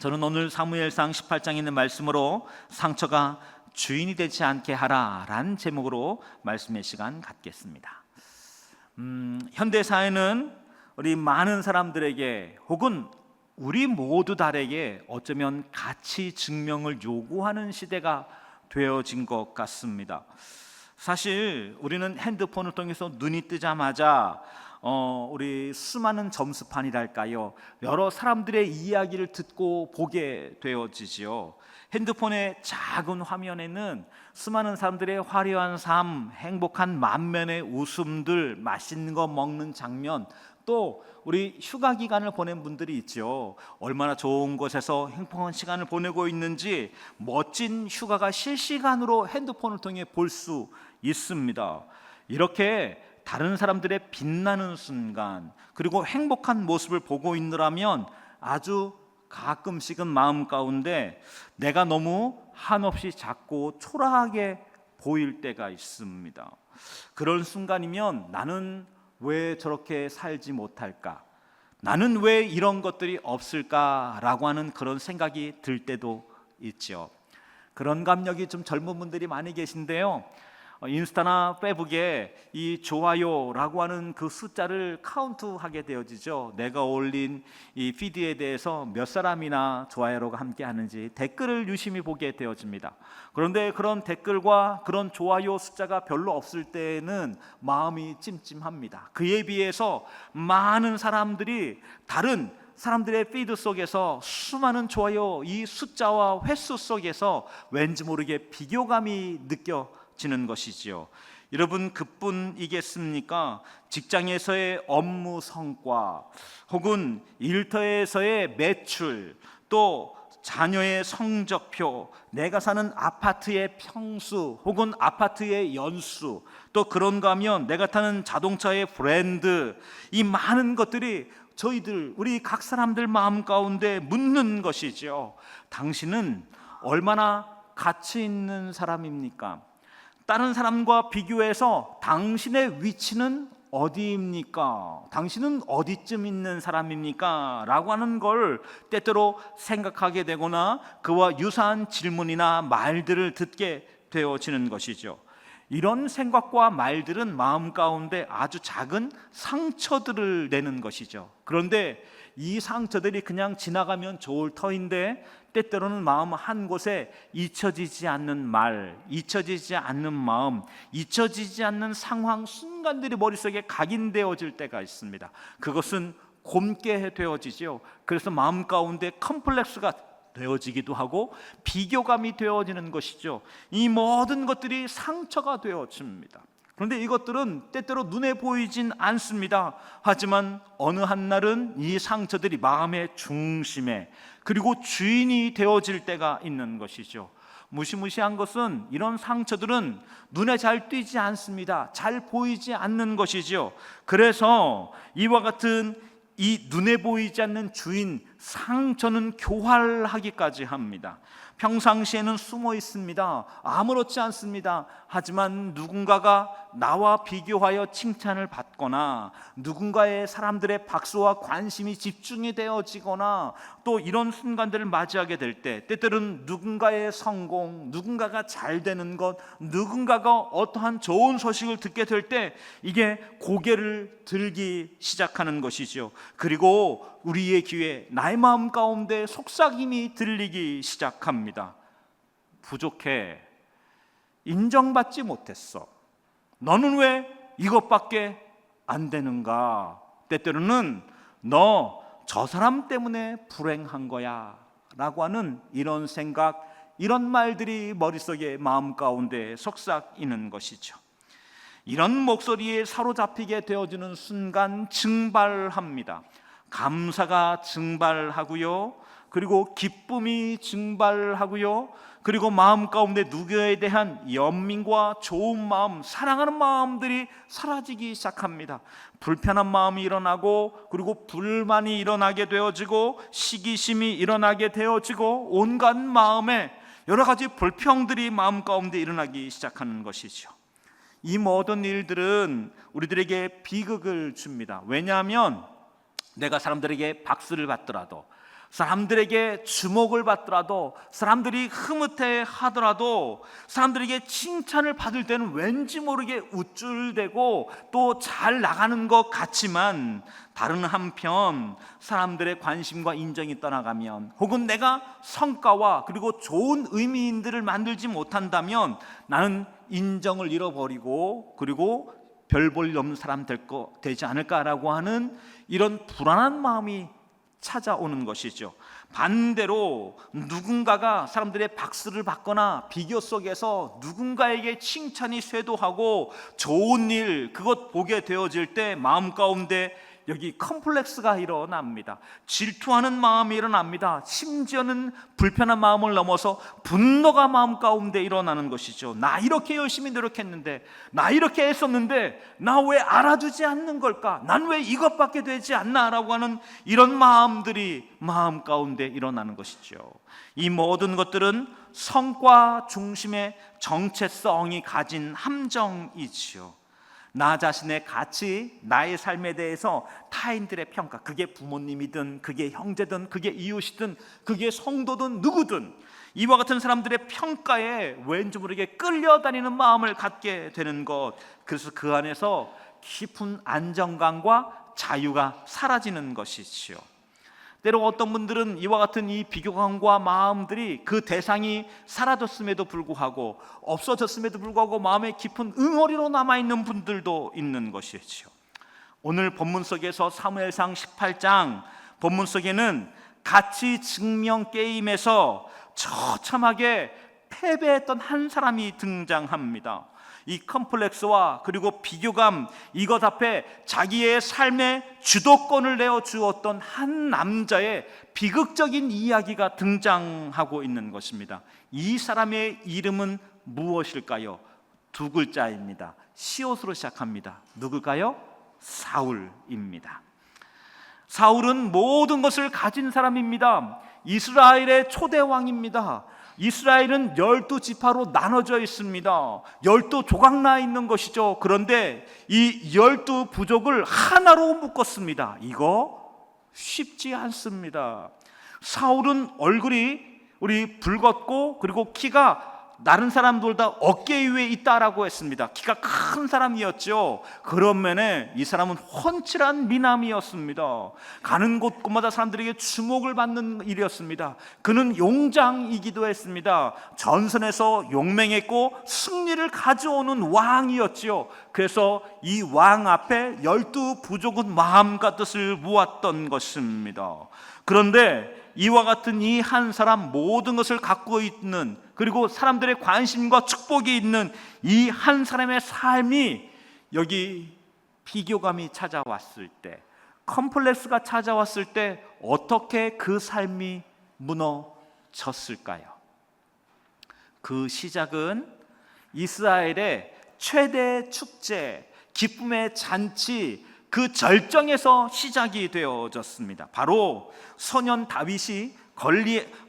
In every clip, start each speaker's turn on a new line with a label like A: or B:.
A: 저는 오늘 사무엘상 18장에 있는 말씀으로 상처가 주인이 되지 않게 하라라는 제목으로 말씀의 시간 갖겠습니다. 현대 사회는 우리 많은 사람들에게 혹은 우리 모두 달에게 어쩌면 가치 증명을 요구하는 시대가 되어진 것 같습니다. 사실 우리는 핸드폰을 통해서 눈이 뜨자마자 우리 수많은 점수판이랄까요, 여러 사람들의 이야기를 듣고 보게 되어지지요. 핸드폰의 작은 화면에는 수많은 사람들의 화려한 삶, 행복한 만면의 웃음들, 맛있는 거 먹는 장면, 또 우리 휴가 기간을 보낸 분들이 있죠. 얼마나 좋은 곳에서 행복한 시간을 보내고 있는지 멋진 휴가가 실시간으로 핸드폰을 통해 볼 수 있습니다. 이렇게 다른 사람들의 빛나는 순간, 그리고 행복한 모습을 보고 있느라면 아주 가끔씩은 마음 가운데 내가 너무 한없이 작고 초라하게 보일 때가 있습니다. 그런 순간이면 나는 왜 저렇게 살지 못할까? 나는 왜 이런 것들이 없을까라고 하는 그런 생각이 들 때도 있죠. 그런 감정이 좀 젊은 분들이 많이 계신데요, 인스타나 페이북에 이 좋아요라고 하는 그 숫자를 카운트하게 되어지죠. 내가 올린 이 피드에 대해서 몇 사람이나 좋아요가 함께 하는지 댓글을 유심히 보게 되어집니다. 그런데 그런 댓글과 그런 좋아요 숫자가 별로 없을 때는 마음이 찜찜합니다. 그에 비해서 많은 사람들이 다른 사람들의 피드 속에서 수많은 좋아요, 이 숫자와 횟수 속에서 왠지 모르게 비교감이 느껴지는 것이지요. 여러분, 그뿐이겠습니까? 직장에서의 업무 성과, 혹은 일터에서의 매출, 또 자녀의 성적표, 내가 사는 아파트의 평수 혹은 아파트의 연수, 또 그런가 하면 내가 타는 자동차의 브랜드, 이 많은 것들이 우리 각 사람들 마음 가운데 묻는 것이죠. 당신은 얼마나 가치 있는 사람입니까? 다른 사람과 비교해서 당신의 위치는 어디입니까? 당신은 어디쯤 있는 사람입니까? 라고 하는 걸 때때로 생각하게 되거나 그와 유사한 질문이나 말들을 듣게 되어지는 것이죠. 이런 생각과 말들은 마음 가운데 아주 작은 상처들을 내는 것이죠. 그런데 이 상처들이 그냥 지나가면 좋을 터인데 때때로는 마음 한 곳에 잊혀지지 않는 말, 잊혀지지 않는 마음, 잊혀지지 않는 상황, 순간들이 머릿속에 각인되어질 때가 있습니다. 그것은 곪게 되어지죠. 그래서 마음 가운데 컴플렉스가 되어지기도 하고 비교감이 되어지는 것이죠. 이 모든 것들이 상처가 되어집니다. 그런데 이것들은 때때로 눈에 보이진 않습니다. 하지만 어느 한날은 이 상처들이 마음의 중심에, 그리고 주인이 되어질 때가 있는 것이죠. 무시무시한 것은 이런 상처들은 눈에 잘 띄지 않습니다. 잘 보이지 않는 것이죠. 그래서 이와 같은 이 눈에 보이지 않는 주인, 상처는 교활하기까지 합니다. 평상시에는 숨어 있습니다. 아무렇지 않습니다. 하지만 누군가가 나와 비교하여 칭찬을 받거나 누군가의 사람들의 박수와 관심이 집중이 되어지거나 또 이런 순간들을 맞이하게 될 때, 때때로는 누군가의 성공, 누군가가 잘 되는 것, 누군가가 어떠한 좋은 소식을 듣게 될 때 이게 고개를 들기 시작하는 것이죠. 그리고 우리의 귀에, 나의 마음 가운데 속삭임이 들리기 시작합니다. 부족해. 인정받지 못했어. 너는 왜 이것밖에 안 되는가? 때때로는 너 저 사람 때문에 불행한 거야 라고 하는 이런 생각, 이런 말들이 머릿속에 마음 가운데 속삭이는 것이죠. 이런 목소리에 사로잡히게 되어지는 순간 증발합니다. 감사가 증발하고요, 그리고 기쁨이 증발하고요, 그리고 마음 가운데 누구에 대한 연민과 좋은 마음, 사랑하는 마음들이 사라지기 시작합니다. 불편한 마음이 일어나고, 그리고 불만이 일어나게 되어지고, 시기심이 일어나게 되어지고, 온갖 마음에 여러 가지 불평들이 마음 가운데 일어나기 시작하는 것이죠. 이 모든 일들은 우리들에게 비극을 줍니다. 왜냐하면 내가 사람들에게 박수를 받더라도, 사람들에게 주목을 받더라도, 사람들이 흐뭇해 하더라도, 사람들에게 칭찬을 받을 때는 왠지 모르게 우쭐대고 또 잘 나가는 것 같지만, 다른 한편 사람들의 관심과 인정이 떠나가면, 혹은 내가 성과와 그리고 좋은 의미인들을 만들지 못한다면 나는 인정을 잃어버리고 그리고 별 볼 일 없는 사람 되지 않을까라고 하는 이런 불안한 마음이 찾아오는 것이죠. 반대로 누군가가 사람들의 박수를 받거나 비교 속에서 누군가에게 칭찬이 쇄도하고 좋은 일, 그것 보게 되어질 때 마음 가운데 여기 컴플렉스가 일어납니다. 질투하는 마음이 일어납니다. 심지어는 불편한 마음을 넘어서 분노가 마음 가운데 일어나는 것이죠. 나 이렇게 열심히 노력했는데, 나 이렇게 했었는데 나 왜 알아주지 않는 걸까? 난 왜 이것밖에 되지 않나? 라고 하는 이런 마음들이 마음 가운데 일어나는 것이죠. 이 모든 것들은 성과 중심의 정체성이 가진 함정이지요. 나 자신의 가치, 나의 삶에 대해서 타인들의 평가, 그게 부모님이든 그게 형제든 그게 이웃이든 그게 성도든 누구든, 이와 같은 사람들의 평가에 왠지 모르게 끌려다니는 마음을 갖게 되는 것, 그래서 그 안에서 깊은 안정감과 자유가 사라지는 것이지요. 때로 어떤 분들은 이와 같은 이 비교감과 마음들이 그 대상이 사라졌음에도 불구하고, 없어졌음에도 불구하고 마음에 깊은 응어리로 남아있는 분들도 있는 것이죠. 오늘 본문 속에서 사무엘상 18장 본문 속에는 가치 증명 게임에서 처참하게 패배했던 한 사람이 등장합니다. 이 컴플렉스와 그리고 비교감, 이것 앞에 자기의 삶의 주도권을 내어주었던 한 남자의 비극적인 이야기가 등장하고 있는 것입니다. 이 사람의 이름은 무엇일까요? 두 글자입니다. 시옷으로 시작합니다. 누굴까요? 사울입니다. 사울은 모든 것을 가진 사람입니다. 이스라엘의 초대 왕입니다. 이스라엘은 12지파로 나눠져 있습니다. 12조각 나 있는 것이죠. 그런데 이 12부족을 하나로 묶었습니다. 이거 쉽지 않습니다. 사울은 얼굴이 붉었고 그리고 키가 다른 사람들보다 어깨 위에 있다라고 했습니다. 키가 큰 사람이었죠. 그런 면에 이 사람은 훤칠한 미남이었습니다. 가는 곳곳마다 사람들에게 주목을 받는 일이었습니다. 그는 용장이기도 했습니다. 전선에서 용맹했고 승리를 가져오는 왕이었죠. 그래서 이 왕 앞에 12부족은 마음과 뜻을 모았던 것입니다. 그런데 이와 같은 이 한 사람, 모든 것을 갖고 있는, 그리고 사람들의 관심과 축복이 있는 이 한 사람의 삶이, 여기 비교감이 찾아왔을 때, 컴플렉스가 찾아왔을 때 어떻게 그 삶이 무너졌을까요? 그 시작은 이스라엘의 최대 축제, 기쁨의 잔치, 그 절정에서 시작이 되어졌습니다. 바로 소년 다윗이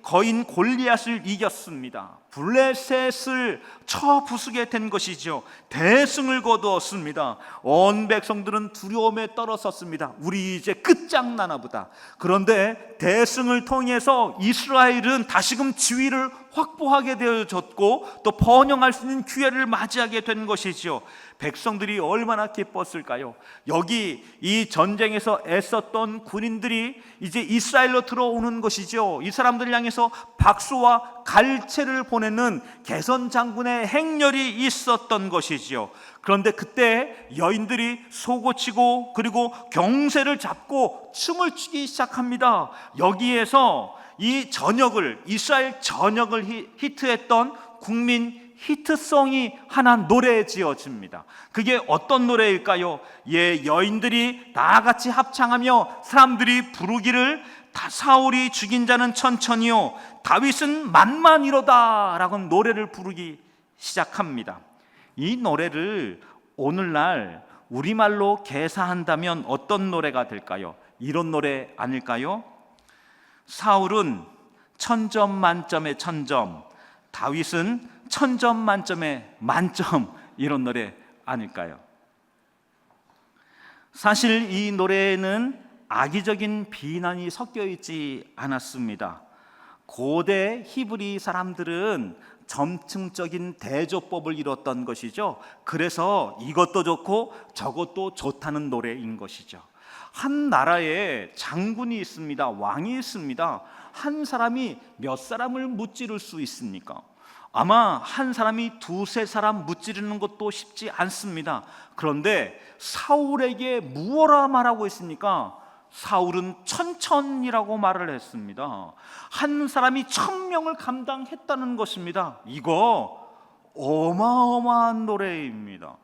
A: 거인 골리앗을 이겼습니다. 블레셋을 쳐부수게 된 것이죠. 대승을 거두었습니다. 온 백성들은 두려움에 떨었었습니다. 우리 이제 끝장나나 보다. 그런데 대승을 통해서 이스라엘은 다시금 지위를 확보하게 되어졌고 또 번영할 수 있는 기회를 맞이하게 된 것이죠. 백성들이 얼마나 기뻤을까요? 여기 이 전쟁에서 애썼던 군인들이 이제 이스라엘로 들어오는 것이죠. 이 사람들을 향해서 박수와 갈채를 보내는 개선 장군의 행렬이 있었던 것이죠. 그런데 그때 여인들이 소고치고 그리고 경세를 잡고 춤을 추기 시작합니다. 여기에서 이 전역을, 이스라엘 전역을 히트했던 국민 히트송이 하나 노래 지어집니다. 그게 어떤 노래일까요? 여인들이 다 같이 합창하며 사람들이 부르기를, 사울이 죽인 자는 천천히요 다윗은 만만이로다 라고 노래를 부르기 시작합니다. 이 노래를 오늘날 우리말로 개사한다면 어떤 노래가 될까요? 이런 노래 아닐까요? 사울은 천점 만점의 천점, 다윗은 천점 만점의 만점, 이런 노래 아닐까요? 사실 이 노래는 악의적인 비난이 섞여 있지 않았습니다. 고대 히브리 사람들은 점층적인 대조법을 이뤘던 것이죠. 그래서 이것도 좋고 저것도 좋다는 노래인 것이죠. 한 나라에 장군이 있습니다. 왕이 있습니다. 한 사람이 몇 사람을 무찌를 수 있습니까? 아마 한 사람이 두세 사람 무찌르는 것도 쉽지 않습니다. 그런데 사울에게 무엇라 말하고 있습니까? 사울은 천천이라고 말을 했습니다. 한 사람이 1000명을 감당했다는 것입니다. 이거 어마어마한 노래입니다.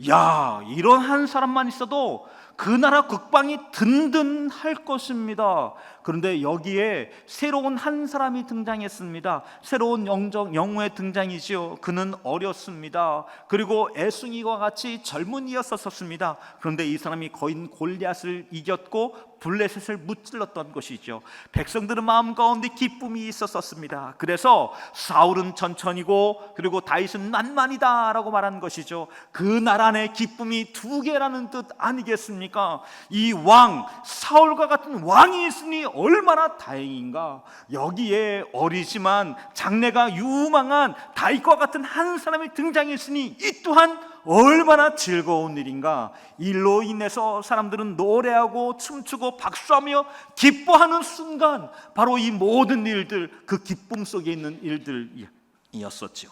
A: 야, 이런 한 사람만 있어도 그 나라 국방이 든든할 것입니다. 그런데 여기에 새로운 한 사람이 등장했습니다. 새로운 영웅의 등장이지요. 그는 어렸습니다. 그리고 애순이와 같이 젊은이였었습니다. 그런데 이 사람이 거인 골리앗을 이겼고 블레셋을 무찔렀던 것이죠. 백성들의 마음 가운데 기쁨이 있었습니다. 그래서 사울은 천천히고 그리고 다윗은 만만이다 라고 말한 것이죠. 그 나라 안에 기쁨이 두 개라는 뜻 아니겠습니까? 이 왕, 사울과 같은 왕이 있으니 얼마나 다행인가. 여기에 어리지만 장래가 유망한 다윗과 같은 한 사람이 등장했으니 이 또한 얼마나 즐거운 일인가. 일로 인해서 사람들은 노래하고 춤추고 박수하며 기뻐하는 순간, 바로 이 모든 일들, 그 기쁨 속에 있는 일들이었었죠.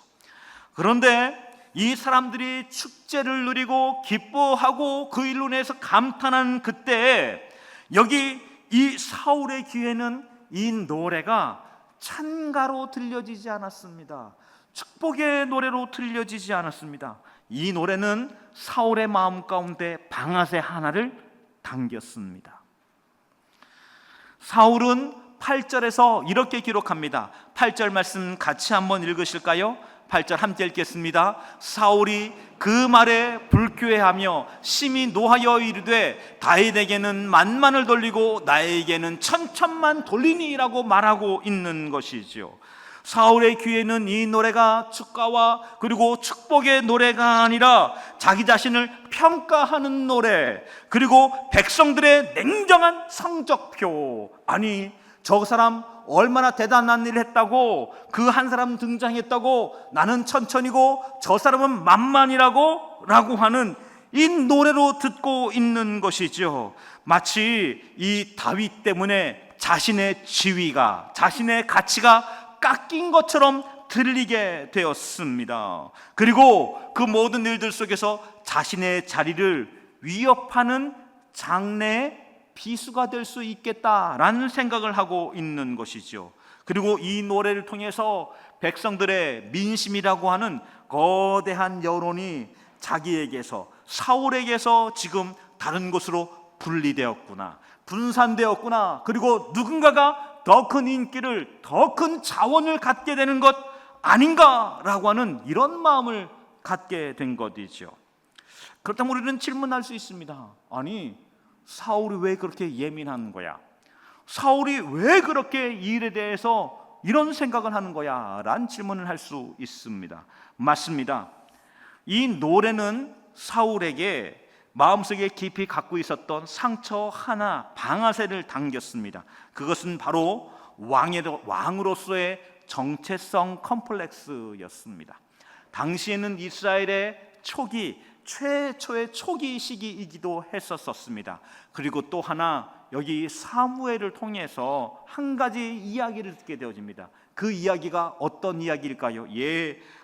A: 그런데 이 사람들이 축제를 누리고 기뻐하고 그 일로 인해서 감탄하는 그때, 여기 이 사울의 귀에는 이 노래가 찬가로 들려지지 않았습니다. 축복의 노래로 들려지지 않았습니다. 이 노래는 사울의 마음 가운데 방아쇠 하나를 당겼습니다. 사울은 8절에서 이렇게 기록합니다. 8절 말씀 같이 한번 읽으실까요? 8절 함께 읽겠습니다. 사울이 그 말에 불쾌하며 심히 노하여 이르되 다윗에게는 만만을 돌리고 나에게는 천천만 돌리니라고 말하고 있는 것이지요. 사울의 귀에는 이 노래가 축가와 그리고 축복의 노래가 아니라 자기 자신을 평가하는 노래, 그리고 백성들의 냉정한 성적표. 아니, 저 사람 얼마나 대단한 일을 했다고, 그 한 사람 등장했다고 나는 천천히고 저 사람은 만만이라고 라고 하는 이 노래로 듣고 있는 것이죠. 마치 이 다윗 때문에 자신의 지위가, 자신의 가치가 깎인 것처럼 들리게 되었습니다. 그리고 그 모든 일들 속에서 자신의 자리를 위협하는 장래의 비수가 될 수 있겠다라는 생각을 하고 있는 것이죠. 그리고 이 노래를 통해서 백성들의 민심이라고 하는 거대한 여론이 자기에게서, 사울에게서 지금 다른 곳으로 분리되었구나, 분산되었구나, 그리고 누군가가 더 큰 인기를, 더 큰 자원을 갖게 되는 것 아닌가라고 하는 이런 마음을 갖게 된 것이죠. 그렇다면 우리는 질문할 수 있습니다. 아니, 사울이 왜 그렇게 예민한 거야? 사울이 왜 그렇게 이 일에 대해서 이런 생각을 하는 거야? 라는 질문을 할 수 있습니다. 맞습니다. 이 노래는 사울에게 마음속에 깊이 갖고 있었던 상처 하나, 방아쇠를 당겼습니다. 그것은 바로 왕으로서의 정체성 컴플렉스였습니다. 당시에는 이스라엘의 최초의 초기 시기이기도 했었습니다. 그리고 또 하나, 여기 사무엘을 통해서 한 가지 이야기를 듣게 되어집니다. 그 이야기가 어떤 이야기일까요?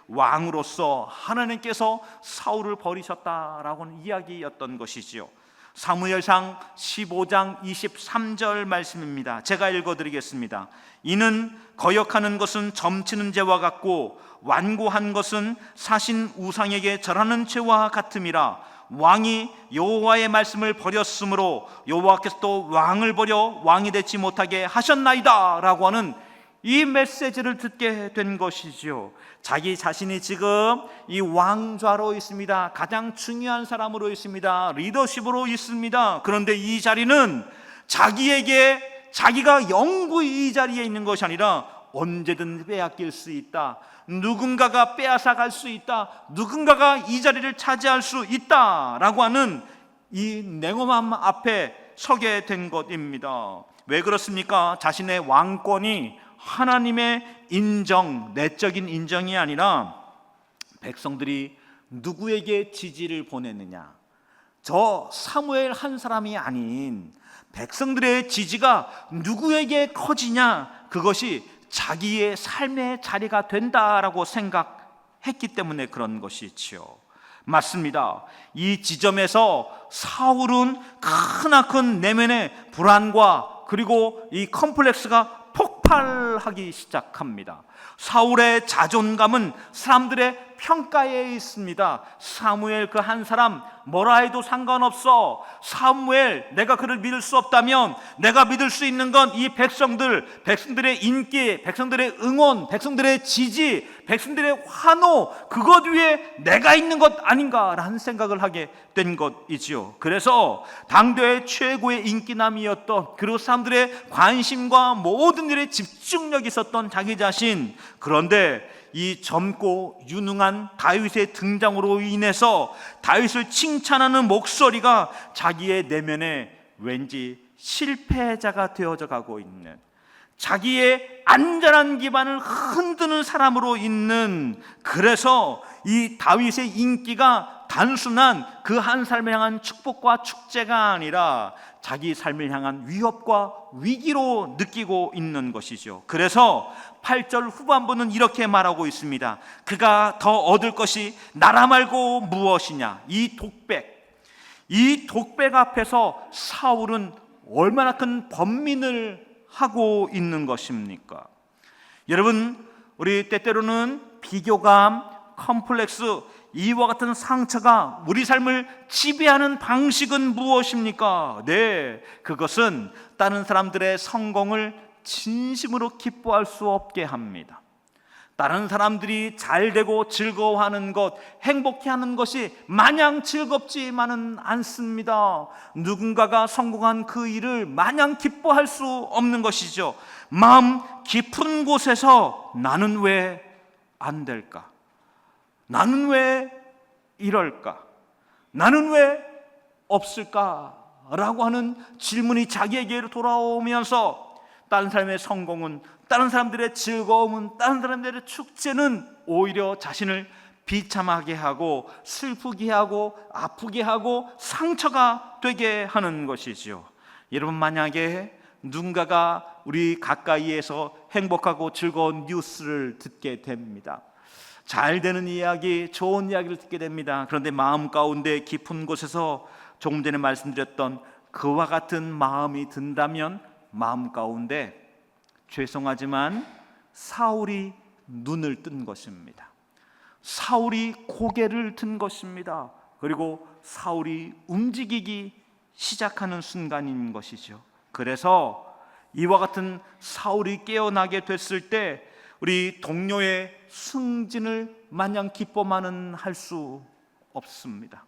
A: 왕으로서 하나님께서 사울을 버리셨다라고 하는 이야기였던 것이지요. 사무엘상 15장 23절 말씀입니다. 제가 읽어드리겠습니다. 이는 거역하는 것은 점치는 죄와 같고 완고한 것은 사신 우상에게 절하는 죄와 같음이라. 왕이 여호와의 말씀을 버렸으므로 여호와께서 또 왕을 버려 왕이 되지 못하게 하셨나이다 라고 하는 이 메시지를 듣게 된 것이지요. 자기 자신이 지금 이 왕좌로 있습니다. 가장 중요한 사람으로 있습니다. 리더십으로 있습니다. 그런데 이 자리는 자기가 영구히 이 자리에 있는 것이 아니라 언제든 빼앗길 수 있다. 누군가가 빼앗아 갈 수 있다. 누군가가 이 자리를 차지할 수 있다라고 하는 이 냉엄함 앞에 서게 된 것입니다. 왜 그렇습니까? 자신의 왕권이 하나님의 인정, 내적인 인정이 아니라 백성들이 누구에게 지지를 보냈느냐, 저 사무엘 한 사람이 아닌 백성들의 지지가 누구에게 커지냐, 그것이 자기의 삶의 자리가 된다라고 생각했기 때문에 그런 것이지요. 맞습니다. 이 지점에서 사울은 크나큰 내면의 불안과 그리고 이 컴플렉스가 폭발하기 시작합니다. 사울의 자존감은 사람들의 평가에 있습니다. 사무엘 그 한 사람 뭐라 해도 상관없어. 사무엘, 내가 그를 믿을 수 없다면 내가 믿을 수 있는 건 이 백성들의 인기, 백성들의 응원, 백성들의 지지, 백성들의 환호, 그것 위에 내가 있는 것 아닌가라는 생각을 하게 된 것이지요. 그래서 당대의 최고의 인기남이었던, 그리고 사람들의 관심과 모든 일에 집중력이 있었던 자기 자신, 그런데 이 젊고 유능한 다윗의 등장으로 인해서 다윗을 칭찬하는 목소리가 자기의 내면에 왠지 실패자가 되어져 가고 있는, 자기의 안전한 기반을 흔드는 사람으로 있는, 그래서 이 다윗의 인기가 단순한 그 한 삶을 향한 축복과 축제가 아니라 자기 삶을 향한 위협과 위기로 느끼고 있는 것이죠. 그래서 8절 후반부는 이렇게 말하고 있습니다. 그가 더 얻을 것이 나라 말고 무엇이냐. 이 독백 앞에서 사울은 얼마나 큰 번민을 하고 있는 것입니까? 여러분, 우리 때때로는 비교감, 컴플렉스, 이와 같은 상처가 우리 삶을 지배하는 방식은 무엇입니까? 네, 그것은 다른 사람들의 성공을 진심으로 기뻐할 수 없게 합니다. 다른 사람들이 잘 되고 즐거워하는 것, 행복해하는 것이 마냥 즐겁지만은 않습니다. 누군가가 성공한 그 일을 마냥 기뻐할 수 없는 것이죠. 마음 깊은 곳에서 나는 왜 안 될까? 나는 왜 이럴까? 나는 왜 없을까? 라고 하는 질문이 자기에게로 돌아오면서 다른 사람의 성공은, 다른 사람들의 즐거움은, 다른 사람들의 축제는 오히려 자신을 비참하게 하고 슬프게 하고 아프게 하고 상처가 되게 하는 것이지요. 여러분, 만약에 누군가가 우리 가까이에서 행복하고 즐거운 뉴스를 듣게 됩니다. 잘 되는 이야기, 좋은 이야기를 듣게 됩니다. 그런데 마음 가운데 깊은 곳에서 조금 전에 말씀드렸던 그와 같은 마음이 든다면 마음 가운데 죄송하지만 사울이 눈을 뜬 것입니다. 사울이 고개를 든 것입니다. 그리고 사울이 움직이기 시작하는 순간인 것이죠. 그래서 이와 같은 사울이 깨어나게 됐을 때 우리 동료의 승진을 마냥 기뻐만은 할 수 없습니다.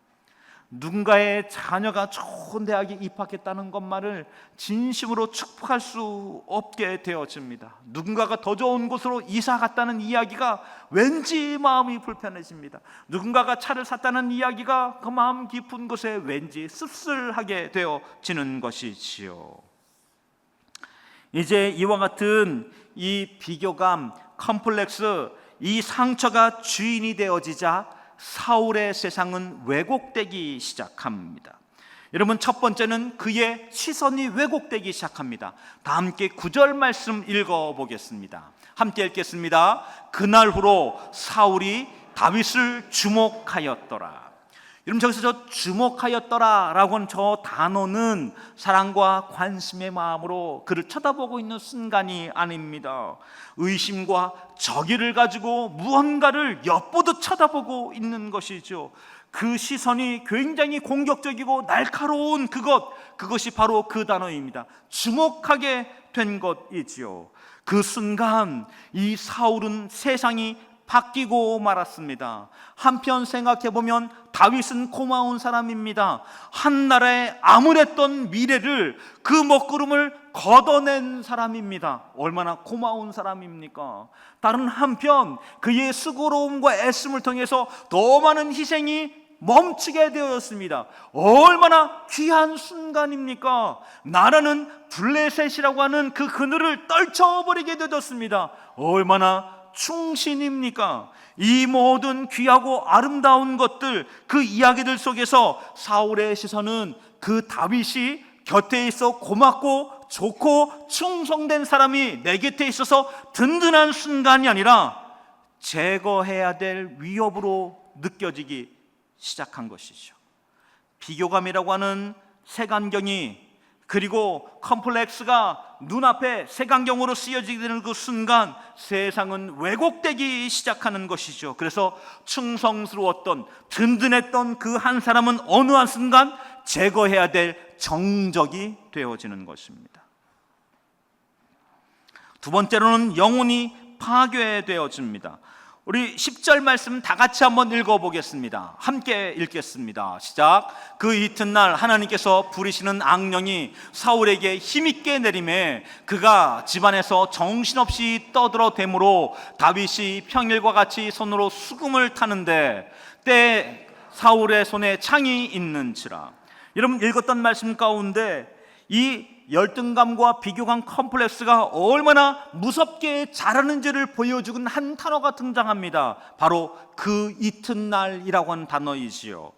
A: 누군가의 자녀가 좋은 대학에 입학했다는 것만을 진심으로 축복할 수 없게 되어집니다. 누군가가 더 좋은 곳으로 이사 갔다는 이야기가 왠지 마음이 불편해집니다. 누군가가 차를 샀다는 이야기가 그 마음 깊은 곳에 왠지 씁쓸하게 되어지는 것이지요. 이제 이와 같은 이 비교감, 컴플렉스, 이 상처가 주인이 되어지자 사울의 세상은 왜곡되기 시작합니다. 여러분, 첫 번째는 그의 시선이 왜곡되기 시작합니다. 다 함께 9절 말씀 읽어보겠습니다. 함께 읽겠습니다. 그날 후로 사울이 다윗을 주목하였더라. 여러분, 저기서 저 주목하였더라 라고 하는 저 단어는 사랑과 관심의 마음으로 그를 쳐다보고 있는 순간이 아닙니다. 의심과 적의를 가지고 무언가를 엿보듯 쳐다보고 있는 것이죠. 그 시선이 굉장히 공격적이고 날카로운 그것이 바로 그 단어입니다. 주목하게 된 것이지요. 그 순간 이 사울은 세상이 바뀌고 말았습니다. 한편 생각해보면 다윗은 고마운 사람입니다. 한나라의 암울했던 미래를, 그 먹구름을 걷어낸 사람입니다. 얼마나 고마운 사람입니까? 다른 한편 그의 수고로움과 애씀을 통해서 더 많은 희생이 멈추게 되었습니다. 얼마나 귀한 순간입니까? 나라는 블레셋이라고 하는 그 그늘을 떨쳐버리게 되었습니다. 얼마나 충신입니까? 이 모든 귀하고 아름다운 것들, 그 이야기들 속에서 사울의 시선은 그 다윗이 곁에 있어 고맙고 좋고 충성된 사람이 내 곁에 있어서 든든한 순간이 아니라 제거해야 될 위협으로 느껴지기 시작한 것이죠. 비교감이라고 하는 색안경이, 그리고 컴플렉스가 눈앞에 색안경으로 쓰여지게 되는 그 순간 세상은 왜곡되기 시작하는 것이죠. 그래서 충성스러웠던, 든든했던 그 한 사람은 어느 한 순간 제거해야 될 정적이 되어지는 것입니다. 두 번째로는 영혼이 파괴되어집니다. 우리 10절 말씀 다 같이 한번 읽어보겠습니다. 함께 읽겠습니다. 시작. 그 이튿날 하나님께서 부리시는 악령이 사울에게 힘있게 내림에 그가 집안에서 정신없이 떠들어대므로 다윗이 평일과 같이 손으로 수금을 타는데 때에 사울의 손에 창이 있는지라. 여러분, 읽었던 말씀 가운데 이 열등감과 비교감 컴플렉스가 얼마나 무섭게 자라는지를 보여주는 한 단어가 등장합니다. 바로 그 이튿날이라고 하는 단어이지요.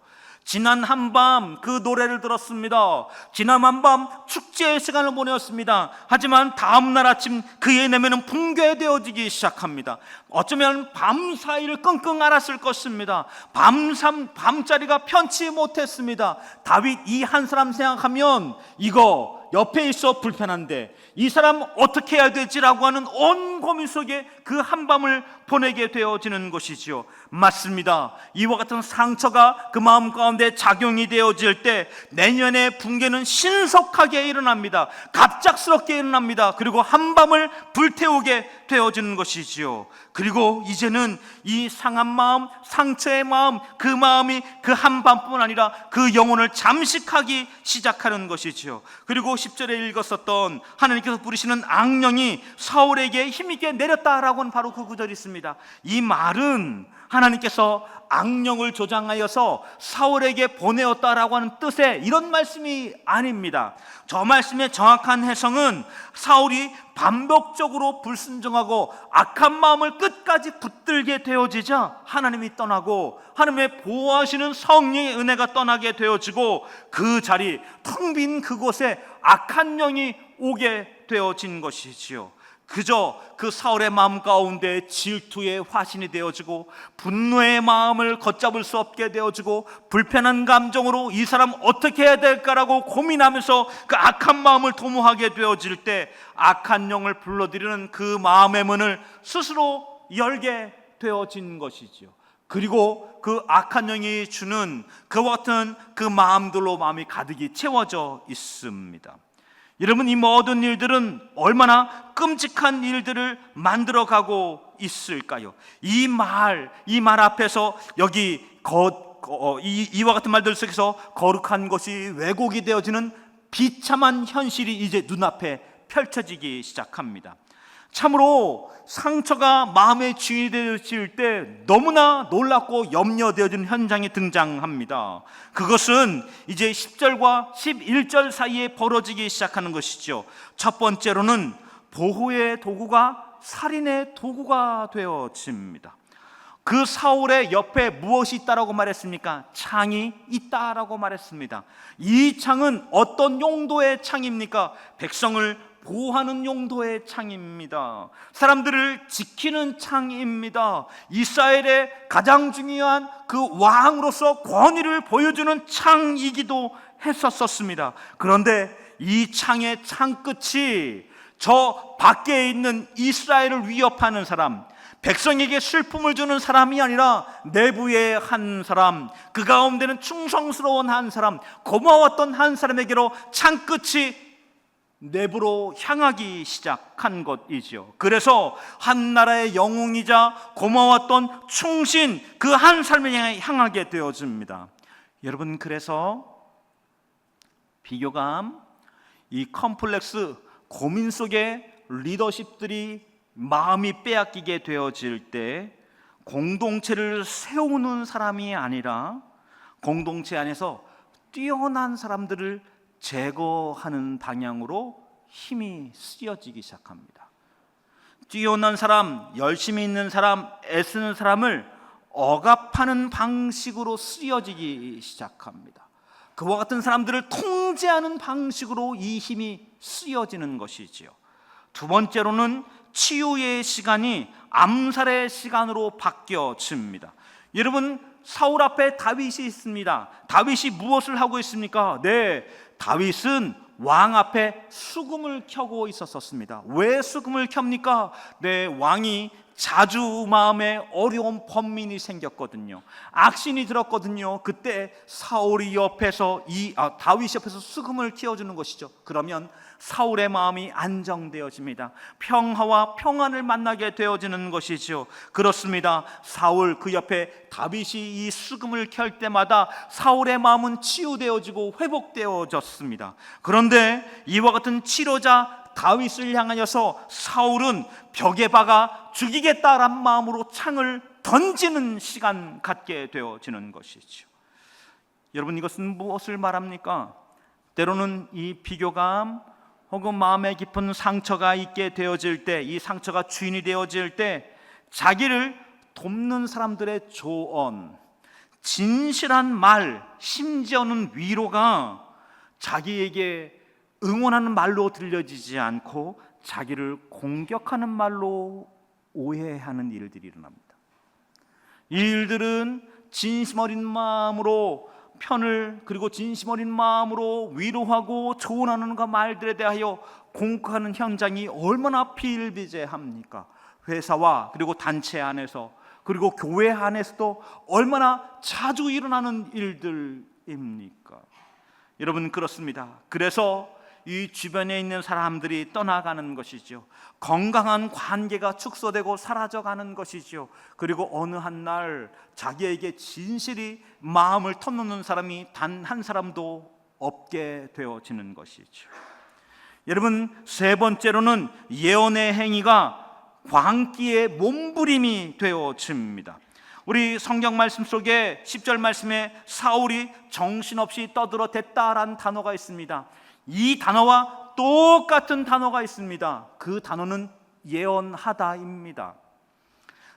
A: 지난 한밤 그 노래를 들었습니다. 지난 한밤 축제의 시간을 보내었습니다. 하지만 다음날 아침 그의 내면은 붕괴되어지기 시작합니다. 어쩌면 밤사이를 끙끙 앓았을 것입니다. 밤자리가 편치 못했습니다. 다윗 이 한 사람 생각하면 이거 옆에 있어 불편한데 이 사람 어떻게 해야 되지라고 하는 온 고민 속에 그 한밤을 보내게 되어지는 것이지요. 맞습니다. 이와 같은 상처가 그 마음 가운데 작용이 되어질 때 내면의 붕괴는 신속하게 일어납니다. 갑작스럽게 일어납니다. 그리고 한밤을 불태우게 되어지는 것이지요. 그리고 이제는 이 상한 마음, 상처의 마음, 그 마음이 그 한밤뿐 아니라 그 영혼을 잠식하기 시작하는 것이지요. 그리고 10절에 읽었었던 하나님께서 부르시는 악령이 사울에게 힘있게 내렸다라고 하는 바로 그 구절이 있습니다. 이 말은 하나님께서 악령을 조장하여서 사울에게 보내었다라고 하는 뜻의 이런 말씀이 아닙니다. 저 말씀의 정확한 해석은 사울이 반복적으로 불순종하고 악한 마음을 끝까지 붙들게 되어지자 하나님이 떠나고 하나님의 보호하시는 성령의 은혜가 떠나게 되어지고 그 자리, 텅 빈 그곳에 악한 영이 오게 되어진 것이지요. 그저 그 사울의 마음 가운데 질투의 화신이 되어지고 분노의 마음을 걷잡을 수 없게 되어지고 불편한 감정으로 이 사람 어떻게 해야 될까라고 고민하면서 그 악한 마음을 도모하게 되어질 때 악한 영을 불러들이는 그 마음의 문을 스스로 열게 되어진 것이지요. 그리고 그 악한 영이 주는 그와 같은 그 마음들로 마음이 가득히 채워져 있습니다. 여러분, 이 모든 일들은 얼마나 끔찍한 일들을 만들어가고 있을까요? 이 말 앞에서 여기 이와 같은 말들 속에서 거룩한 것이 왜곡이 되어지는 비참한 현실이 이제 눈앞에 펼쳐지기 시작합니다. 참으로 상처가 마음의 주인이 되어질 때 너무나 놀랍고 염려되어지는 현장이 등장합니다. 그것은 이제 10절과 11절 사이에 벌어지기 시작하는 것이죠. 첫 번째로는 보호의 도구가 살인의 도구가 되어집니다. 그 사울의 옆에 무엇이 있다라고 말했습니까? 창이 있다라고 말했습니다. 이 창은 어떤 용도의 창입니까? 백성을 보호하는 용도의 창입니다. 사람들을 지키는 창입니다. 이스라엘의 가장 중요한 그 왕으로서 권위를 보여주는 창이기도 했었습니다. 그런데 이 창의 창끝이 저 밖에 있는 이스라엘을 위협하는 사람, 백성에게 슬픔을 주는 사람이 아니라 내부의 한 사람, 그 가운데는 충성스러운 한 사람, 고마웠던 한 사람에게로 창끝이 내부로 향하기 시작한 것이죠. 그래서 한 나라의 영웅이자 고마웠던 충신 그 한 사람을 향하게 되어집니다. 여러분, 그래서 비교감, 이 컴플렉스, 고민 속에 리더십들이 마음이 빼앗기게 되어질 때 공동체를 세우는 사람이 아니라 공동체 안에서 뛰어난 사람들을 제거하는 방향으로 힘이 쓰여지기 시작합니다. 뛰어난 사람, 열심히 있는 사람, 애쓰는 사람을 억압하는 방식으로 쓰여지기 시작합니다. 그와 같은 사람들을 통제하는 방식으로 이 힘이 쓰여지는 것이지요. 두 번째로는 치유의 시간이 암살의 시간으로 바뀌어집니다. 여러분, 사울 앞에 다윗이 있습니다. 다윗이 무엇을 하고 있습니까? 네, 다윗은 왕 앞에 수금을 켜고 있었습니다. 왜 수금을 켭니까? 네, 왕이 자주 마음에 어려운 번민이 생겼거든요. 악신이 들었거든요. 그때 사울이 옆에서 다윗이 옆에서 수금을 켜주는 것이죠. 그러면 사울의 마음이 안정되어집니다. 평화와 평안을 만나게 되어지는 것이죠. 그렇습니다. 사울 그 옆에 다윗이 이 수금을 켤 때마다 사울의 마음은 치유되어지고 회복되어졌습니다. 그런데 이와 같은 치료자 다윗을 향하여서 사울은 벽에 박아 죽이겠다란 마음으로 창을 던지는 시간 갖게 되어지는 것이죠. 여러분, 이것은 무엇을 말합니까? 때로는 이 비교감 혹은 마음에 깊은 상처가 있게 되어질 때, 이 상처가 주인이 되어질 때 자기를 돕는 사람들의 조언, 진실한 말, 심지어는 위로가 자기에게 응원하는 말로 들려지지 않고 자기를 공격하는 말로 오해하는 일들이 일어납니다. 이 일들은 진심 어린 마음으로 편을, 그리고 진심 어린 마음으로 위로하고 조언하는 그 말들에 대하여 공격하는 현장이 얼마나 비일비재합니까? 회사와 그리고 단체 안에서, 그리고 교회 안에서도 얼마나 자주 일어나는 일들입니까? 여러분, 그렇습니다. 그래서 이 주변에 있는 사람들이 떠나가는 것이죠. 건강한 관계가 축소되고 사라져가는 것이죠. 그리고 어느 한 날 자기에게 진실이 마음을 터놓는 사람이 단 한 사람도 없게 되어지는 것이죠. 여러분, 세 번째로는 예언의 행위가 광기의 몸부림이 되어집니다. 우리 성경 말씀 속에 10절 말씀에 사울이 정신없이 떠들어댔다라는 단어가 있습니다. 이 단어와 똑같은 단어가 있습니다. 그 단어는 예언하다입니다.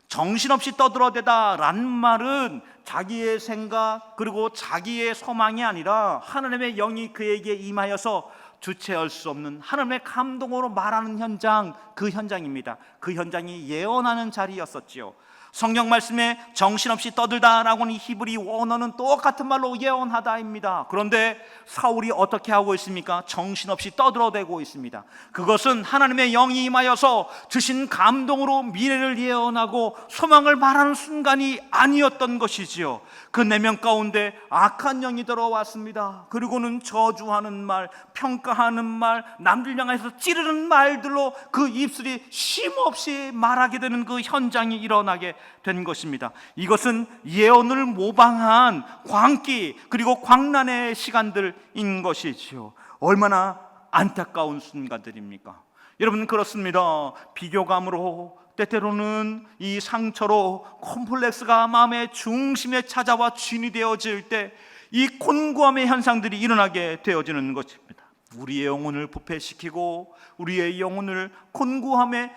A: 정신없이 떠들어대다라는 말은 자기의 생각 그리고 자기의 소망이 아니라 하나님의 영이 그에게 임하여서 주체할 수 없는 하나님의 감동으로 말하는 현장, 그 현장입니다. 그 현장이 예언하는 자리였었지요. 성경 말씀에 정신없이 떠들다라고 하는 히브리 원어는 똑같은 말로 예언하다입니다. 그런데 사울이 어떻게 하고 있습니까? 정신없이 떠들어대고 있습니다. 그것은 하나님의 영이 임하여서 주신 감동으로 미래를 예언하고 소망을 말하는 순간이 아니었던 것이지요. 그 내면 가운데 악한 영이 들어왔습니다. 그리고는 저주하는 말, 평가하는 말, 남들 향해서 찌르는 말들로 그 입술이 쉼없이 말하게 되는 그 현장이 일어나게 된 것입니다. 이것은 예언을 모방한 광기 그리고 광란의 시간들인 것이지요. 얼마나 안타까운 순간들입니까? 여러분, 그렇습니다. 비교감으로, 때때로는 이 상처로 콤플렉스가 마음의 중심에 찾아와 주인이 되어질 때 이 곤고함의 현상들이 일어나게 되어지는 것입니다. 우리의 영혼을 부패시키고 우리의 영혼을 곤고함의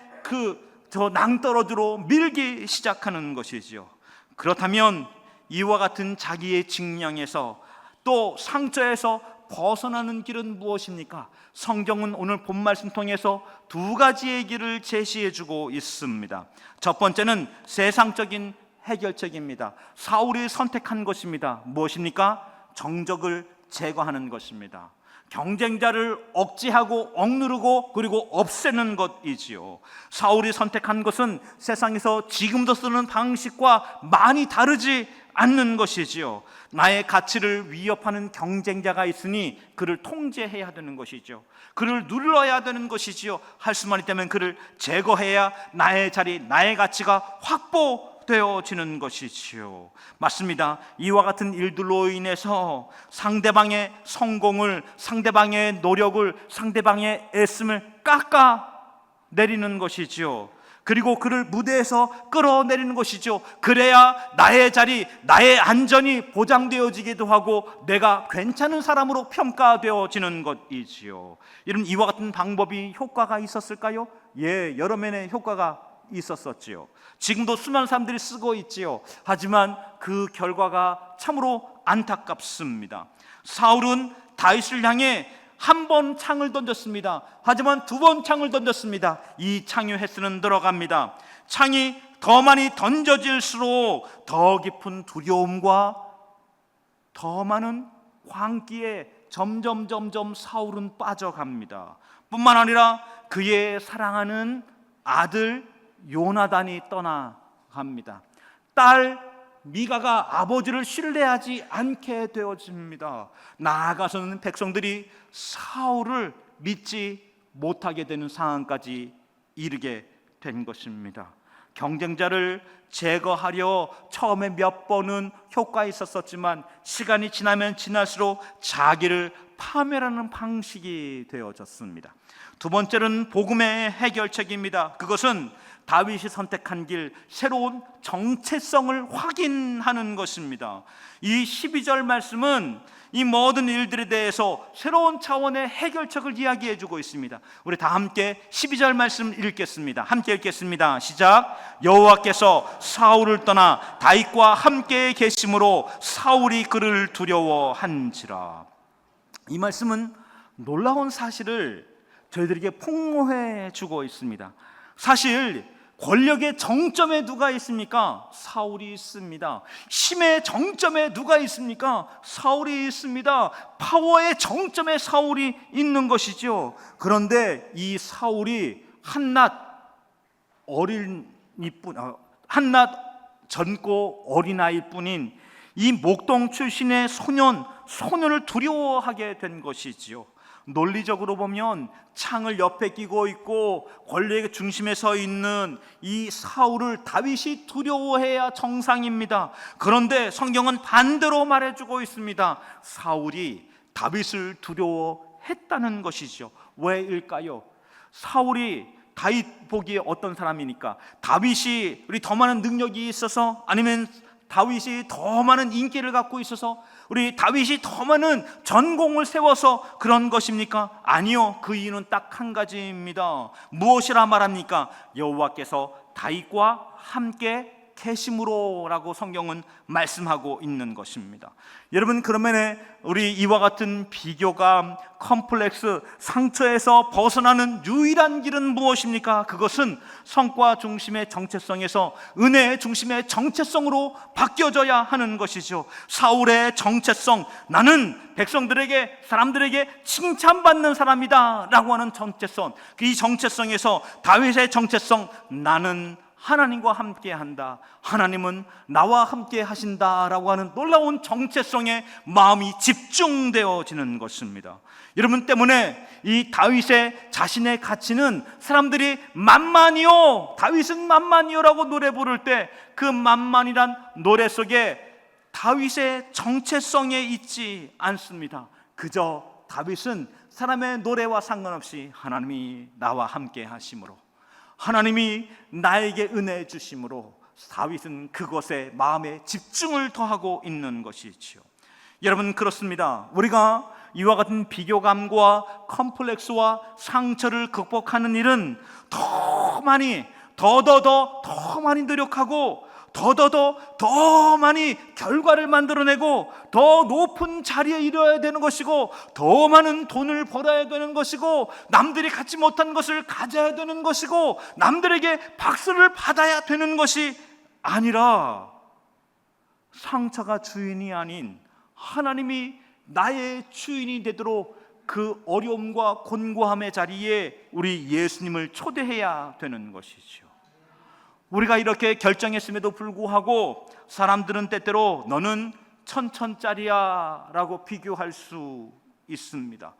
A: 저 낭떠러지로 밀기 시작하는 것이지요. 그렇다면 이와 같은 자기의 직량에서 또 상처에서 벗어나는 길은 무엇입니까? 성경은 오늘 본 말씀 통해서 두 가지의 길을 제시해 주고 있습니다. 첫 번째는 세상적인 해결책입니다. 사울이 선택한 것입니다. 무엇입니까? 정적을 제거하는 것입니다. 경쟁자를 억제하고 억누르고 그리고 없애는 것이지요. 사울이 선택한 것은 세상에서 지금도 쓰는 방식과 많이 다르지 않는 것이지요. 나의 가치를 위협하는 경쟁자가 있으니 그를 통제해야 되는 것이죠. 그를 눌러야 되는 것이지요. 할 수만 있다면 그를 제거해야 나의 자리, 나의 가치가 확보되어지는 것이지요. 맞습니다. 이와 같은 일들로 인해서 상대방의 성공을, 상대방의 노력을, 상대방의 애씀을 깎아내리는 것이지요. 그리고 그를 무대에서 끌어내리는 것이죠. 그래야 나의 자리, 나의 안전이 보장되어지기도 하고 내가 괜찮은 사람으로 평가되어지는 것이지요. 여러분, 이와 같은 방법이 효과가 있었을까요? 예, 여러 면의 효과가 있었었지요. 지금도 수많은 사람들이 쓰고 있지요. 하지만 그 결과가 참으로 안타깝습니다. 사울은 다윗을 향해 한 번 창을 던졌습니다. 하지만 두 번 창을 던졌습니다. 이 창의 횟수는 들어갑니다. 창이 더 많이 던져질수록 더 깊은 두려움과 더 많은 광기에 점점 사울은 빠져갑니다. 뿐만 아니라 그의 사랑하는 아들 요나단이 떠나갑니다. 딸 미가가 아버지를 신뢰하지 않게 되어집니다. 나아가서는 백성들이 사울을 믿지 못하게 되는 상황까지 이르게 된 것입니다. 경쟁자를 제거하려 처음에 몇 번은 효과가 있었지만 시간이 지나면 지날수록 자기를 파멸하는 방식이 되어졌습니다. 두 번째는 복음의 해결책입니다. 그것은 다윗이 선택한 길, 새로운 정체성을 확인하는 것입니다. 이 12절 말씀은 이 모든 일들에 대해서 새로운 차원의 해결책을 이야기해 주고 있습니다. 우리 다 함께 12절 말씀 읽겠습니다. 함께 읽겠습니다. 시작. 여호와께서 사울을 떠나 다윗과 함께 계심으로 사울이 그를 두려워한지라. 이 말씀은 놀라운 사실을 저희들에게 폭로해 주고 있습니다. 사실 권력의 정점에 누가 있습니까? 사울이 있습니다. 힘의 정점에 누가 있습니까? 사울이 있습니다. 파워의 정점에 사울이 있는 것이죠. 그런데 이 사울이 한낱 젊고 어린아이일 뿐인 이 목동 출신의 소년을 두려워하게 된 것이지요. 논리적으로 보면 창을 옆에 끼고 있고 권력의 중심에 서 있는 이 사울을 다윗이 두려워해야 정상입니다. 그런데 성경은 반대로 말해주고 있습니다. 사울이 다윗을 두려워했다는 것이죠. 왜일까요? 사울이 다윗 보기에 어떤 사람이니까? 다윗이 우리 더 많은 능력이 있어서, 아니면 다윗이 더 많은 인기를 갖고 있어서, 우리 다윗이 더 많은 전공을 세워서 그런 것입니까? 아니요. 그 이유는 딱 한 가지입니다. 무엇이라 말합니까? 여호와께서 다윗과 함께 계심으로 라고 성경은 말씀하고 있는 것입니다. 여러분, 그러면 우리 이와 같은 비교감, 컴플렉스, 상처에서 벗어나는 유일한 길은 무엇입니까? 그것은 성과 중심의 정체성에서 은혜의 중심의 정체성으로 바뀌어져야 하는 것이죠. 사울의 정체성, 나는 백성들에게, 사람들에게 칭찬받는 사람이다 라고 하는 정체성, 이 정체성에서 다윗의 정체성, 나는 하나님과 함께 한다, 하나님은 나와 함께 하신다라고 하는 놀라운 정체성에 마음이 집중되어지는 것입니다. 여러분 때문에 이 다윗의 자신의 가치는 사람들이 만만이요, 다윗은 만만이요라고 노래 부를 때 그 만만이란 노래 속에 다윗의 정체성에 있지 않습니다. 그저 다윗은 사람의 노래와 상관없이 하나님이 나와 함께 하심으로, 하나님이 나에게 은혜 주심으로 다윗은 그것에 마음의 집중을 더하고 있는 것이지요. 여러분, 그렇습니다. 우리가 이와 같은 비교감과 컴플렉스와 상처를 극복하는 일은 더 많이 더 많이 노력하고 더 많이 결과를 만들어내고 더 높은 자리에 이르러야 되는 것이고, 더 많은 돈을 벌어야 되는 것이고, 남들이 갖지 못한 것을 가져야 되는 것이고, 남들에게 박수를 받아야 되는 것이 아니라 상처가 주인이 아닌 하나님이 나의 주인이 되도록 그 어려움과 곤고함의 자리에 우리 예수님을 초대해야 되는 것이죠. 우리가 이렇게 결정했음에도 불구하고 사람들은 때때로 너는 천천짜리야 라고 비교할 수 있습니다.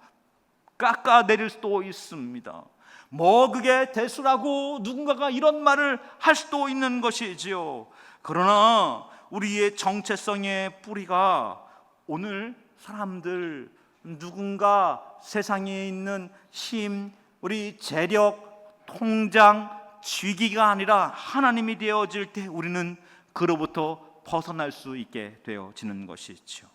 A: 깎아내릴 수도 있습니다. 뭐 그게 대수라고 누군가가 이런 말을 할 수도 있는 것이지요. 그러나 우리의 정체성의 뿌리가 오늘 사람들, 누군가 세상에 있는 힘, 우리 재력, 통장, 쥐기가 아니라 하나님이 되어질 때 우리는 그로부터 벗어날 수 있게 되어지는 것이죠.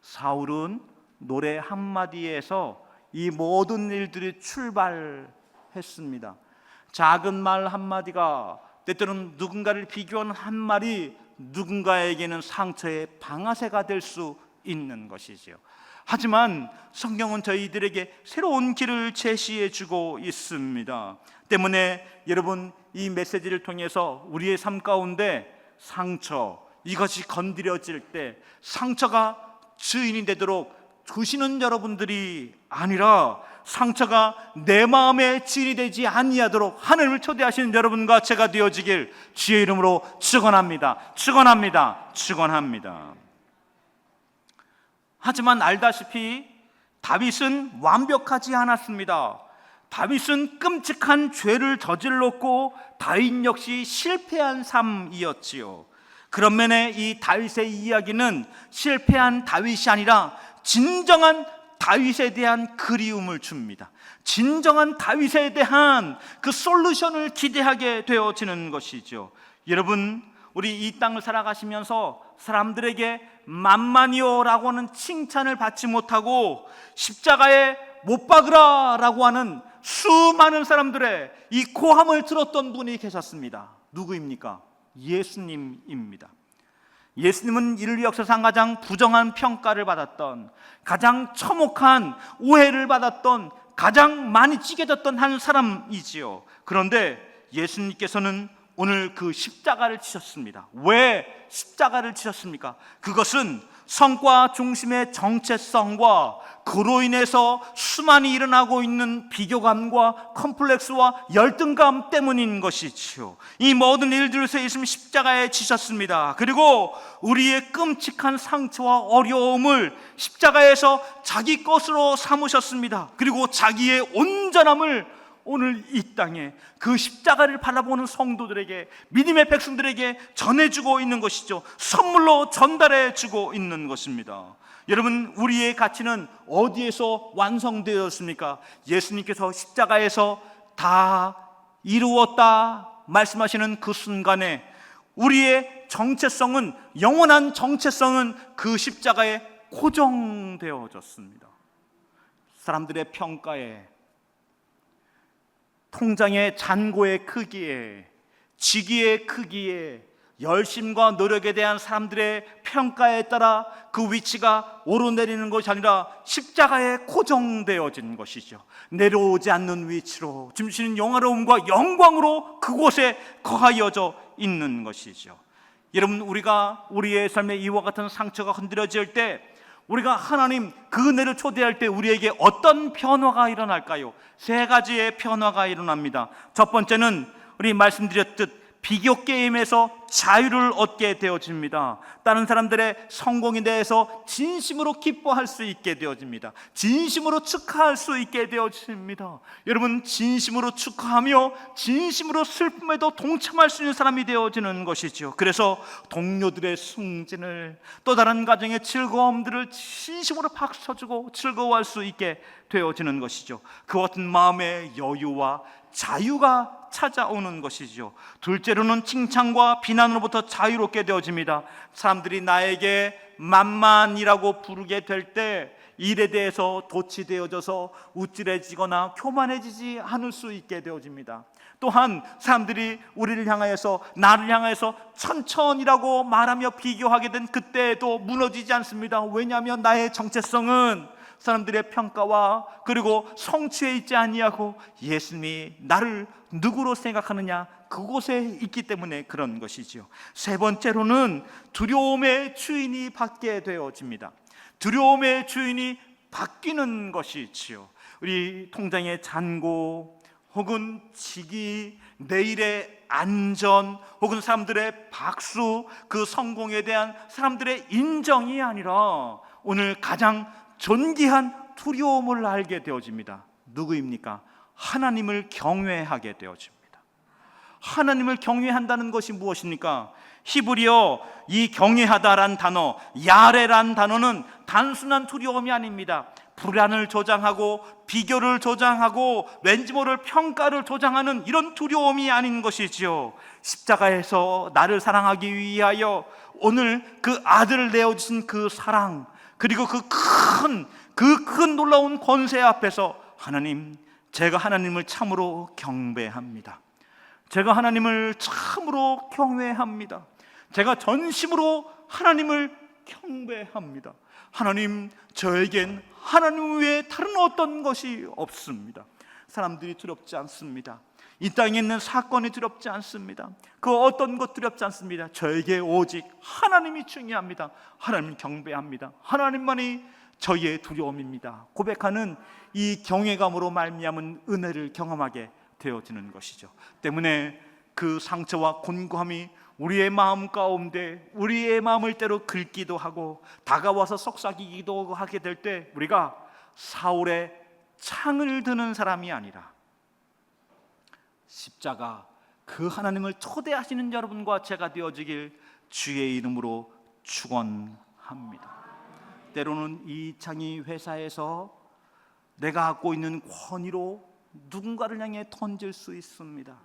A: 사울은 노래 한마디에서 이 모든 일들이 출발했습니다. 작은 말 한마디가, 때때로는 누군가를 비교하는 한 말이 누군가에게는 상처의 방아쇠가 될 수 있는 것이지요. 하지만 성경은 저희들에게 새로운 길을 제시해 주고 있습니다. 때문에 여러분, 이 메시지를 통해서 우리의 삶 가운데 상처, 이것이 건드려질 때 상처가 주인이 되도록 두시는 여러분들이 아니라 상처가 내 마음의 주인이 되지 아니하도록 하나님을 초대하시는 여러분과 제가 되어지길 주의 이름으로 축원합니다. 축원합니다. 축원합니다. 하지만 알다시피 다윗은 완벽하지 않았습니다. 다윗은 끔찍한 죄를 저질렀고 다윗 역시 실패한 삶이었지요. 그런 면에 이 다윗의 이야기는 실패한 다윗이 아니라 진정한 다윗에 대한 그리움을 줍니다. 진정한 다윗에 대한 그 솔루션을 기대하게 되어지는 것이죠. 여러분, 우리 이 땅을 살아가시면서 사람들에게 만만이요라고 하는 칭찬을 받지 못하고 십자가에 못 박으라라고 하는 수많은 사람들의 이 고함을 들었던 분이 계셨습니다. 누구입니까? 예수님입니다. 예수님은 인류 역사상 가장 부정한 평가를 받았던, 가장 처목한 오해를 받았던, 가장 많이 찌개졌던 한 사람이지요. 그런데 예수님께서는 오늘 그 십자가를 치셨습니다. 왜 십자가를 치셨습니까? 그것은 성과 중심의 정체성과 그로 인해서 수많이 일어나고 있는 비교감과 컴플렉스와 열등감 때문인 것이지요. 이 모든 일들에서 예수님이 십자가에 지셨습니다. 그리고 우리의 끔찍한 상처와 어려움을 십자가에서 자기 것으로 삼으셨습니다. 그리고 자기의 온전함을 오늘 이 땅에 그 십자가를 바라보는 성도들에게, 믿음의 백성들에게 전해주고 있는 것이죠. 선물로 전달해주고 있는 것입니다. 여러분, 우리의 가치는 어디에서 완성되었습니까? 예수님께서 십자가에서 다 이루었다 말씀하시는 그 순간에 우리의 정체성은, 영원한 정체성은 그 십자가에 고정되어졌습니다. 사람들의 평가에, 통장의 잔고의 크기에, 직위의 크기에, 열심과 노력에 대한 사람들의 평가에 따라 그 위치가 오르내리는 것이 아니라 십자가에 고정되어진 것이죠. 내려오지 않는 위치로 주시는 영화로움과 영광으로 그곳에 거하여져 있는 것이죠. 여러분, 우리가 우리의 삶에 이와 같은 상처가 흔들어질 때, 우리가 하나님 그 은혜를 초대할 때 우리에게 어떤 변화가 일어날까요? 세 가지의 변화가 일어납니다. 첫 번째는 우리 말씀드렸듯 비교 게임에서 자유를 얻게 되어집니다. 다른 사람들의 성공에 대해서 진심으로 기뻐할 수 있게 되어집니다. 진심으로 축하할 수 있게 되어집니다. 여러분, 진심으로 축하하며 진심으로 슬픔에도 동참할 수 있는 사람이 되어지는 것이죠. 그래서 동료들의 승진을, 또 다른 가정의 즐거움들을 진심으로 박수쳐주고 즐거워할 수 있게 되어지는 것이죠. 그와 같은 마음의 여유와 자유가 찾아오는 것이죠. 둘째로는 칭찬과 비난으로부터 자유롭게 되어집니다. 사람들이 나에게 만만이라고 부르게 될 때 일에 대해서 도취되어져서 우쭐해지거나 교만해지지 않을 수 있게 되어집니다. 또한 사람들이 우리를 향하여서, 나를 향하여서 천천이라고 말하며 비교하게 된 그때에도 무너지지 않습니다. 왜냐하면 나의 정체성은 사람들의 평가와 그리고 성취에 있지 아니하고 예수님이 나를 누구로 생각하느냐, 그곳에 있기 때문에 그런 것이지요. 세 번째로는 두려움의 주인이 받게 되어집니다. 두려움의 주인이 바뀌는 것이지요. 우리 통장의 잔고 혹은 직위, 내일의 안전 혹은 사람들의 박수, 그 성공에 대한 사람들의 인정이 아니라 오늘 가장 존귀한 두려움을 알게 되어집니다. 누구입니까? 하나님을 경외하게 되어집니다. 하나님을 경외한다는 것이 무엇입니까? 히브리어 이 경외하다란 단어, 야레란 단어는 단순한 두려움이 아닙니다. 불안을 조장하고 비교를 조장하고 왠지 모를 평가를 조장하는 이런 두려움이 아닌 것이지요. 십자가에서 나를 사랑하기 위하여 오늘 그 아들을 내어주신 그 사랑, 그리고 그 큰 놀라운 권세 앞에서 하나님, 제가 하나님을 참으로 경배합니다. 제가 하나님을 참으로 경외합니다. 제가 전심으로 하나님을 경배합니다. 하나님, 저에겐 하나님 외에 다른 어떤 것이 없습니다. 사람들이 두렵지 않습니다. 이 땅에 있는 사건이 두렵지 않습니다. 그 어떤 것 두렵지 않습니다. 저에게 오직 하나님이 중요합니다. 하나님 경배합니다. 하나님만이 저희의 두려움입니다. 고백하는 이 경외감으로 말미암은 은혜를 경험하게 되어지는 것이죠. 때문에 그 상처와 곤고함이 우리의 마음 가운데 우리의 마음을 때로 긁기도 하고 다가와서 속삭이기도 하게 될 때 우리가 사울의 창을 드는 사람이 아니라 십자가 그 하나님을 초대하시는 여러분과 제가 되어지길 주의 이름으로 축원합니다. 때로는 이 창이 회사에서 내가 갖고 있는 권위로 누군가를 향해 던질 수 있습니다.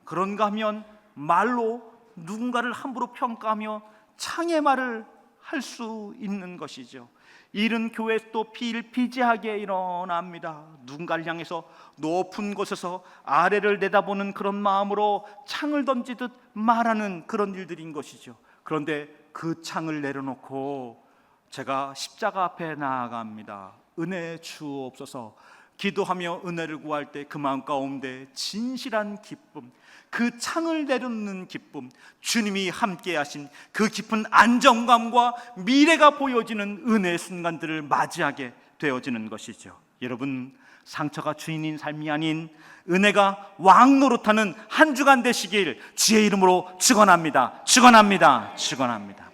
A: 그런가 하면 말로 누군가를 함부로 평가하며 창의 말을 할 수 있는 것이죠. 일은 교회도 비일비재하게 일어납니다. 누군가를 향해서 높은 곳에서 아래를 내다보는 그런 마음으로 창을 던지듯 말하는 그런 일들인 것이죠. 그런데 그 창을 내려놓고 제가 십자가 앞에 나아갑니다. 은혜 주옵소서. 기도하며 은혜를 구할 때 그 마음 가운데 진실한 기쁨, 그 창을 내려놓는 기쁨, 주님이 함께 하신 그 깊은 안정감과 미래가 보여지는 은혜의 순간들을 맞이하게 되어지는 것이죠. 여러분, 상처가 주인인 삶이 아닌 은혜가 왕 노릇하는 한 주간 되시길 주의 이름으로 축원합니다. 축원합니다. 축원합니다.